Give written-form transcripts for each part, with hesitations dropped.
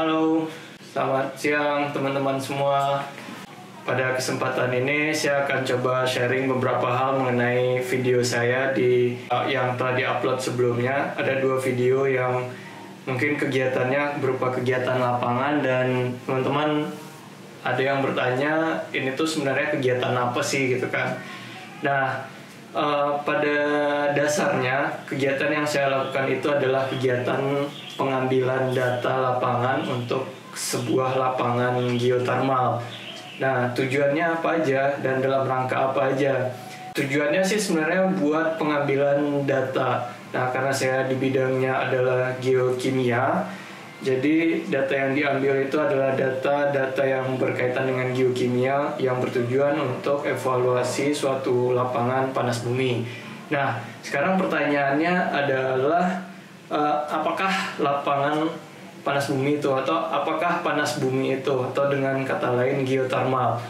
Halo, selamat siang teman-teman semua. Pada kesempatan ini saya akan coba sharing beberapa hal mengenai video saya yang telah diupload sebelumnya. Ada 2 video yang mungkin kegiatannya berupa kegiatan lapangan, dan teman-teman ada yang bertanya ini tuh sebenarnya kegiatan apa sih gitu kan. Nah, pada dasarnya kegiatan yang saya lakukan itu adalah kegiatan pengambilan data lapangan untuk sebuah lapangan geotermal. Nah, tujuannya apa aja dan dalam rangka apa aja? Tujuannya sih sebenarnya buat pengambilan data. Nah, karena saya di bidangnya adalah geokimia, jadi data yang diambil itu adalah data-data yang berkaitan dengan geokimia yang bertujuan untuk evaluasi suatu lapangan panas bumi. Nah, sekarang pertanyaannya adalah apakah lapangan panas bumi itu, atau apakah panas bumi itu, atau dengan kata lain geotermal.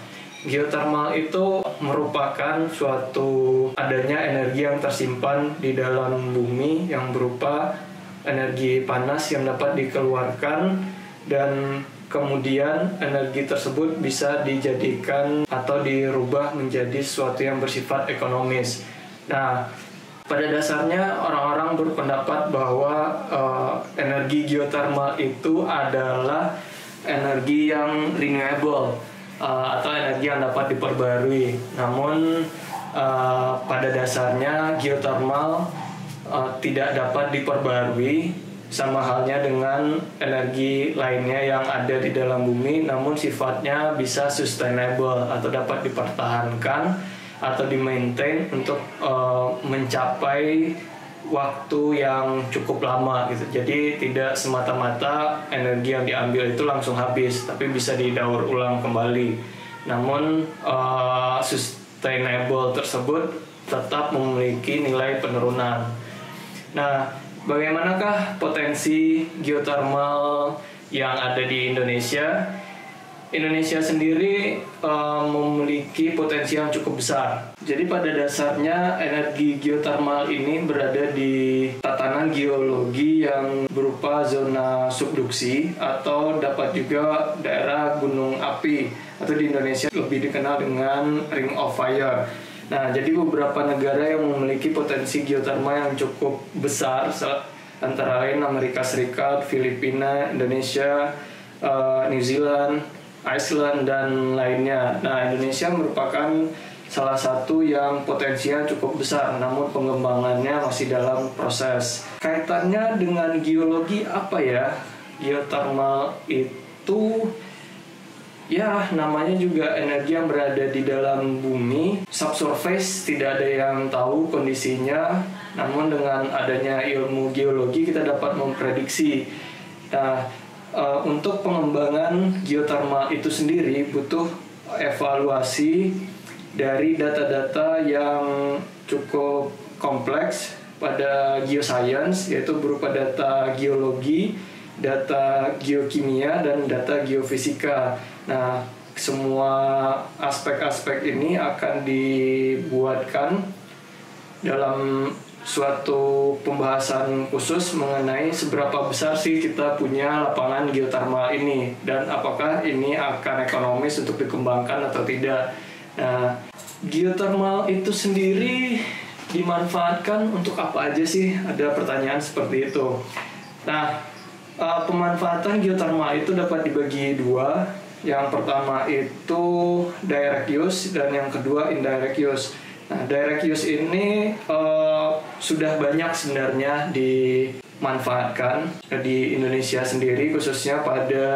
Geotermal itu merupakan suatu adanya energi yang tersimpan di dalam bumi yang berupa energi panas yang dapat dikeluarkan, dan kemudian energi tersebut bisa dijadikan atau dirubah menjadi sesuatu yang bersifat ekonomis. Nah, pada dasarnya orang-orang berpendapat bahwa energi geotermal itu adalah energi yang renewable atau energi yang dapat diperbarui. Namun pada dasarnya geotermal tidak dapat diperbarui, sama halnya dengan energi lainnya yang ada di dalam bumi, namun sifatnya bisa sustainable atau dapat dipertahankan atau di-maintain untuk mencapai waktu yang cukup lama gitu. Jadi tidak semata-mata energi yang diambil itu langsung habis, tapi bisa didaur ulang kembali. Namun sustainable tersebut tetap memiliki nilai penurunan. Nah, bagaimanakah potensi geotermal yang ada di Indonesia? Indonesia sendiri memiliki potensi yang cukup besar. Jadi pada dasarnya energi geotermal ini berada di tatanan geologi yang berupa zona subduksi atau dapat juga daerah gunung api, atau di Indonesia lebih dikenal dengan Ring of Fire. Nah, jadi beberapa negara yang memiliki potensi geotermal yang cukup besar, antara lain Amerika Serikat, Filipina, Indonesia, New Zealand, Iceland, dan lainnya. Nah, Indonesia merupakan salah satu yang potensinya cukup besar, namun pengembangannya masih dalam proses. Kaitannya dengan geologi apa ya? Geotermal itu ya namanya juga energi yang berada di dalam bumi. Subsurface tidak ada yang tahu kondisinya, namun dengan adanya ilmu geologi kita dapat memprediksi. Nah, untuk pengembangan geotermal itu sendiri butuh evaluasi dari data-data yang cukup kompleks pada geoscience, yaitu berupa data geologi, data geokimia, dan data geofisika. Nah, semua aspek-aspek ini akan dibuatkan dalam suatu pembahasan khusus mengenai seberapa besar sih kita punya lapangan geotermal ini, dan apakah ini akan ekonomis untuk dikembangkan atau tidak. Nah, geotermal itu sendiri dimanfaatkan untuk apa aja sih? Ada pertanyaan seperti itu. Nah, pemanfaatan geotermal itu dapat dibagi 2. Yang pertama itu direct use, dan yang kedua indirect use. Nah, direct use ini sudah banyak sebenarnya dimanfaatkan di Indonesia sendiri, khususnya pada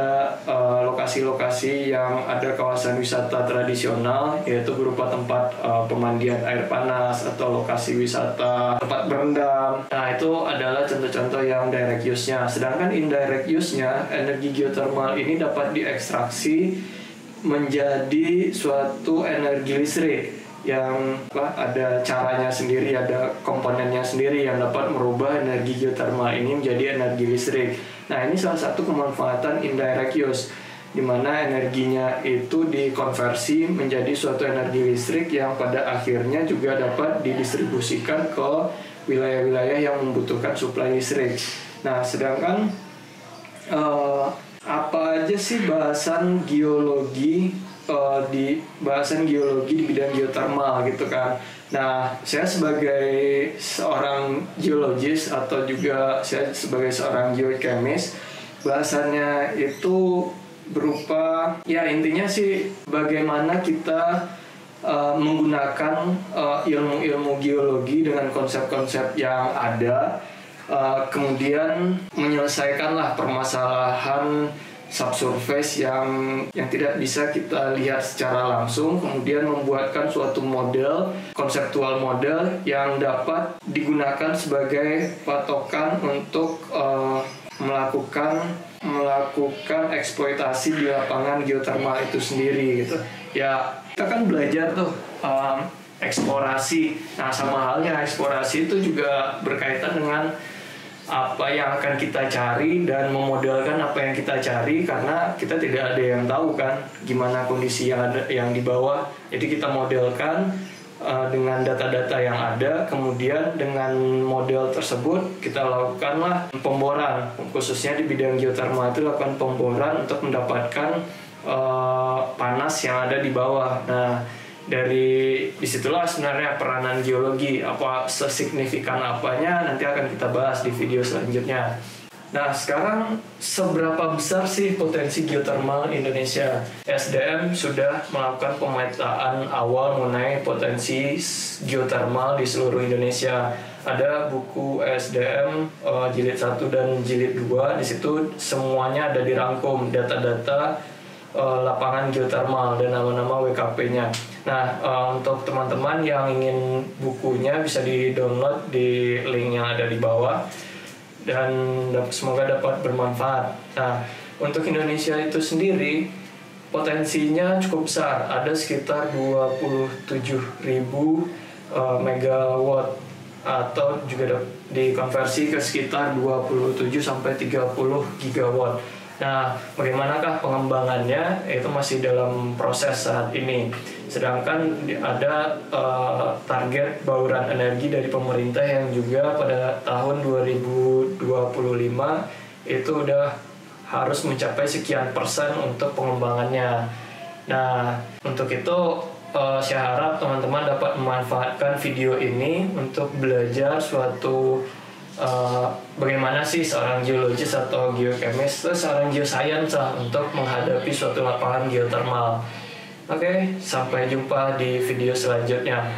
lokasi-lokasi yang ada kawasan wisata tradisional, yaitu berupa tempat pemandian air panas atau lokasi wisata tempat berendam. Nah, itu adalah contoh-contoh yang direct use-nya. Sedangkan indirect use-nya, energi geotermal ini dapat diekstraksi menjadi suatu energi listrik yang ada caranya sendiri, ada komponennya sendiri yang dapat merubah energi geotermal ini menjadi energi listrik. Nah, ini salah satu kemanfaatan indirect use, di mana energinya itu dikonversi menjadi suatu energi listrik yang pada akhirnya juga dapat didistribusikan ke wilayah-wilayah yang membutuhkan suplai listrik. Nah, sedangkan apa aja sih bahasan geologi di bidang geothermal gitu kan. Nah, saya sebagai seorang geologis atau juga saya sebagai seorang geochemist, bahasannya itu berupa ya intinya sih bagaimana kita menggunakan ilmu-ilmu geologi dengan konsep-konsep yang ada, kemudian menyelesaikanlah permasalahan subsurface yang tidak bisa kita lihat secara langsung, kemudian membuatkan suatu model, konseptual model yang dapat digunakan sebagai patokan untuk melakukan eksploitasi di lapangan geothermal itu sendiri gitu. Ya, kita kan belajar tuh eksplorasi. Nah, sama halnya eksplorasi itu juga berkaitan dengan apa yang akan kita cari dan memodelkan apa yang kita cari, karena kita tidak ada yang tahu kan gimana kondisi yang di bawah. Jadi kita modelkan dengan data-data yang ada, kemudian dengan model tersebut kita lakukanlah pemboran, khususnya di bidang geothermal itu lakukan pemboran untuk mendapatkan panas yang ada di bawah. Nah, dari disitulah sebenarnya peranan geologi, apa sesignifikan apanya nanti akan kita bahas di video selanjutnya. Nah, sekarang seberapa besar sih potensi geothermal Indonesia? SDM sudah melakukan pemetaan awal mengenai potensi geothermal di seluruh Indonesia. Ada buku SDM jilid 1 dan jilid 2, di situ semuanya ada dirangkum data-data lapangan geothermal dan nama-nama WKP-nya. Nah, untuk teman-teman yang ingin bukunya bisa di-download di link yang ada di bawah dan semoga dapat bermanfaat. Nah, untuk Indonesia itu sendiri potensinya cukup besar, ada sekitar 27.000 megawatt atau juga dikonversi ke sekitar 27 sampai 30 gigawatt. Nah, bagaimanakah pengembangannya? Itu masih dalam proses saat ini. Sedangkan ada target bauran energi dari pemerintah yang juga pada tahun 2025 itu udah harus mencapai sekian persen untuk pengembangannya. Nah, untuk itu saya harap teman-teman dapat memanfaatkan video ini untuk belajar suatu bagaimana sih seorang geologis atau geochemist atau seorang geoscience untuk menghadapi suatu lapangan geothermal. Oke, sampai jumpa di video selanjutnya.